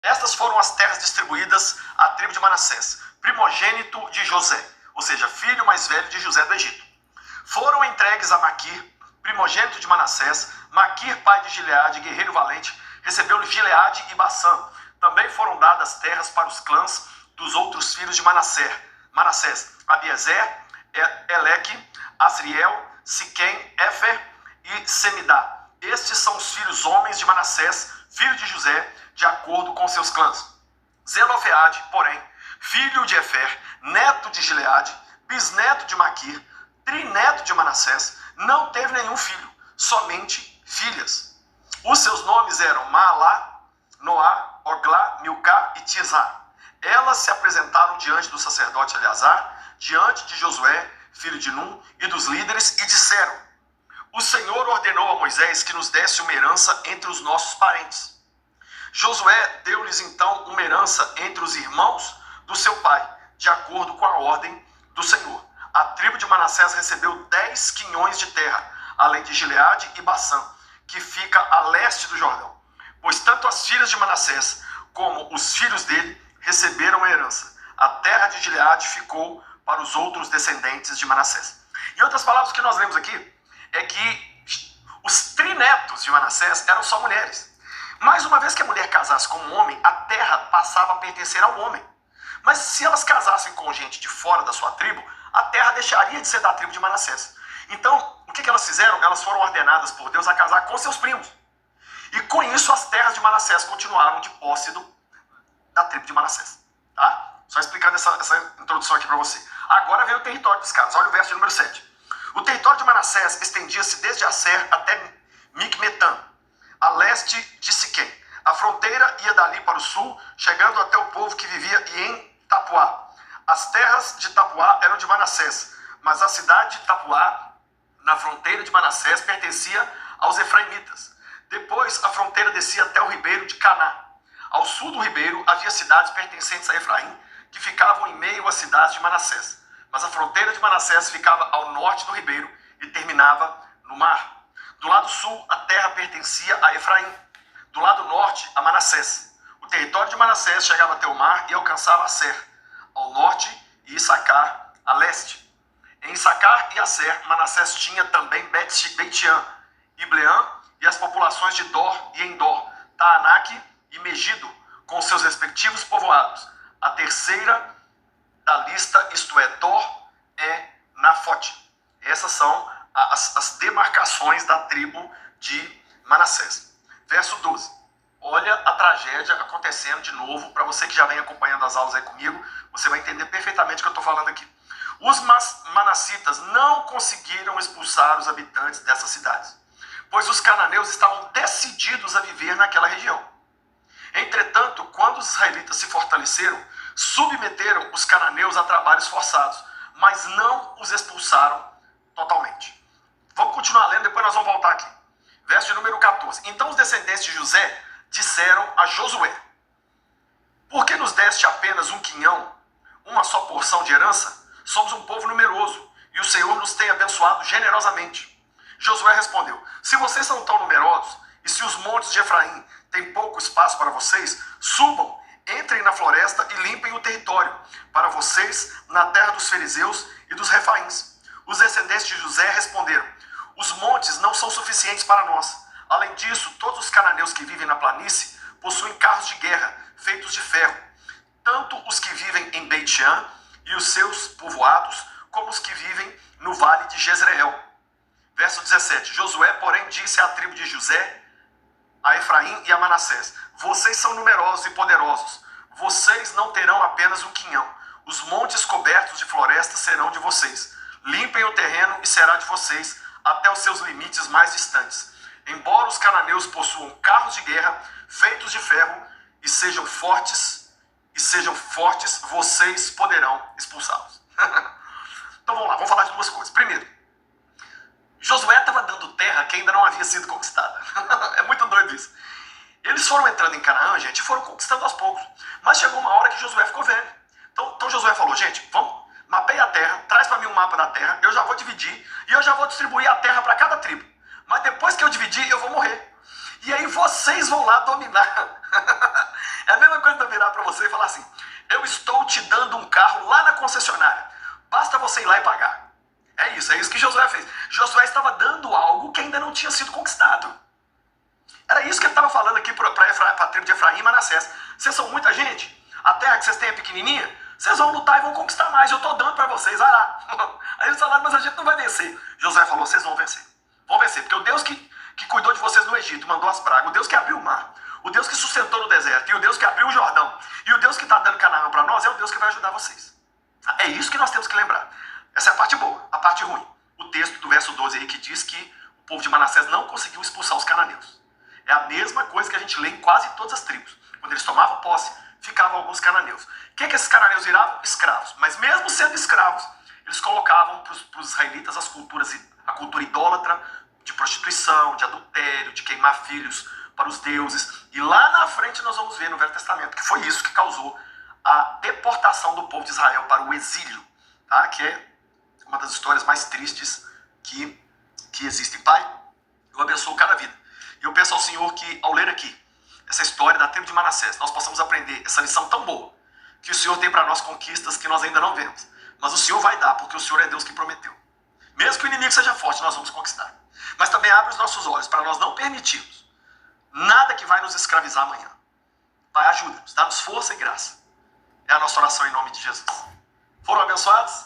Estas foram as terras distribuídas à tribo de Manassés, primogênito de José, ou seja, filho mais velho de José do Egito. Foram entregues a Maquir, primogênito de Manassés. Maquir, pai de Gileade, guerreiro valente, recebeu Gileade e Bassã. Também foram dadas terras para os clãs dos outros filhos de Manassés, Abiezer, Eleque, Asriel, Siquém, Éfer e Semidá. Estes são os filhos homens de Manassés, filho de José, de acordo com seus clãs. Zelofeade, porém, filho de Efer, neto de Gileade, bisneto de Maquir, trineto de Manassés, não teve nenhum filho, somente filhas. Os seus nomes eram Maalá, Noá, Oglá, Milcá e Tisá. Elas se apresentaram diante do sacerdote Eleazar, diante de Josué, filho de Num, e dos líderes, e disseram: o Senhor ordenou a Moisés que nos desse uma herança entre os nossos parentes. Josué deu-lhes então uma herança entre os irmãos do seu pai, de acordo com a ordem do Senhor. A tribo de Manassés recebeu 10 quinhões de terra, além de Gileade e Bassã, que fica a leste do Jordão. Pois tanto as filhas de Manassés como os filhos dele receberam a herança. A terra de Gileade ficou para os outros descendentes de Manassés. Em outras palavras, o que nós lemos aqui é que os trinetos de Manassés eram só mulheres. Mas uma vez que a mulher casasse com um homem, a terra passava a pertencer ao homem. Mas se elas casassem com gente de fora da sua tribo, a terra deixaria de ser da tribo de Manassés. Então, o que elas fizeram? Elas foram ordenadas por Deus a casar com seus primos. E com isso, as terras de Manassés continuaram de posse da tribo de Manassés. Tá? Só explicando essa introdução aqui para você. Agora vem o território dos caras. Olha o verso de número 7. O território de Manassés estendia-se desde Aser até Micmetã, a leste de Siquém. A fronteira ia dali para o sul, chegando até o povo que vivia em Tapuá. As terras de Tapuá eram de Manassés, mas a cidade de Tapuá, na fronteira de Manassés, pertencia aos efraimitas. Depois, a fronteira descia até o ribeiro de Caná. Ao sul do ribeiro, havia cidades pertencentes a Efraim, que ficavam em meio às cidades de Manassés. Mas a fronteira de Manassés ficava ao norte do ribeiro e terminava no mar. Do lado sul, a terra pertencia a Efraim. Do lado norte, a Manassés. O território de Manassés chegava até o mar e alcançava Aser, ao norte, e Issacar, a leste. Em Issacar e Aser, Manassés tinha também Betiã, Ibleã e as populações de Dor e Endor, Taanaque e Megido, com seus respectivos povoados. A terceira da lista, isto é, Dor, é Nafote. Essas são as demarcações da tribo de Manassés. Verso 12. Olha a tragédia acontecendo de novo. Para você que já vem acompanhando as aulas aí comigo, você vai entender perfeitamente o que eu estou falando aqui. Os manassitas não conseguiram expulsar os habitantes dessas cidades, pois os cananeus estavam decididos a viver naquela região. Entretanto, quando os israelitas se fortaleceram, submeteram os cananeus a trabalhos forçados, mas não os expulsaram totalmente. Vamos continuar lendo, depois nós vamos voltar aqui. Verso de número 14. Então os descendentes de José disseram a Josué: por que nos deste apenas um quinhão, uma só porção de herança? Somos um povo numeroso e o Senhor nos tem abençoado generosamente. Josué respondeu: se vocês são tão numerosos e se os montes de Efraim têm pouco espaço para vocês, subam, entrem na floresta e limpem o território para vocês na terra dos fariseus e dos refaíns. Os descendentes de José responderam: os montes não são suficientes para nós. Além disso, todos os cananeus que vivem na planície possuem carros de guerra feitos de ferro, tanto os que vivem em Beit-Shean e os seus povoados, como os que vivem no vale de Jezreel. Verso 17. Josué, porém, disse à tribo de José, a Efraim e a Manassés: vocês são numerosos e poderosos. Vocês não terão apenas um quinhão. Os montes cobertos de floresta serão de vocês. Limpem o terreno e será de vocês até os seus limites mais distantes. Embora os cananeus possuam carros de guerra feitos de ferro e sejam fortes, vocês poderão expulsá-los. Então vamos lá, vamos falar de duas coisas. Primeiro, Josué estava dando terra que ainda não havia sido conquistada. É muito doido isso. Eles foram entrando em Canaã, gente, e foram conquistando aos poucos. Mas chegou uma hora que Josué ficou velho. Então Josué falou: gente, vamos, mapeia a terra, traz para mim um mapa da terra, eu já vou dividir e eu já vou distribuir a terra para cada tribo. Mas depois que eu dividir, eu vou morrer. E aí vocês vão lá dominar. É a mesma ainda virar para você e falar assim: eu estou te dando um carro lá na concessionária, basta você ir lá e pagar. É isso que Josué fez. Josué estava dando algo que ainda não tinha sido conquistado. Era isso que ele estava falando aqui para a tribo de Efraim e Manassés. Vocês são muita gente, a terra que vocês têm é pequenininha, vocês vão lutar e vão conquistar mais, eu estou dando para vocês, vai lá. Aí eles falaram: mas a gente não vai vencer. Josué falou: vocês vão vencer. Vão vencer, porque o Deus que cuidou de vocês no Egito, mandou as pragas, o Deus que abriu o mar, o Deus que sustentou no deserto, e o Deus que abriu o Jordão, e o Deus que está dando Canaã para nós, é o Deus que vai ajudar vocês. É isso que nós temos que lembrar. Essa é a parte boa. A parte ruim: o texto do verso 12 aí que diz que o povo de Manassés não conseguiu expulsar os cananeus. É a mesma coisa que a gente lê em quase todas as tribos. Quando eles tomavam posse, ficavam alguns cananeus. O que esses cananeus viravam? Escravos. Mas mesmo sendo escravos, eles colocavam para os israelitas a cultura idólatra de prostituição, de adultério, de queimar filhos para os deuses. E lá na frente nós vamos ver no Velho Testamento que foi isso que causou a deportação do povo de Israel para o exílio, tá? Que é uma das histórias mais tristes que existem. Pai, eu abençoo cada vida. E eu peço ao Senhor que, ao ler aqui essa história da tribo de Manassés, nós possamos aprender essa lição tão boa, que o Senhor tem para nós conquistas que nós ainda não vemos. Mas o Senhor vai dar, porque o Senhor é Deus que prometeu. Mesmo que o inimigo seja forte, nós vamos conquistar. Mas também abre os nossos olhos para nós não permitirmos nada que vai nos escravizar amanhã. Pai, ajuda-nos, dá-nos força e graça. É a nossa oração em nome de Jesus. Foram abençoados?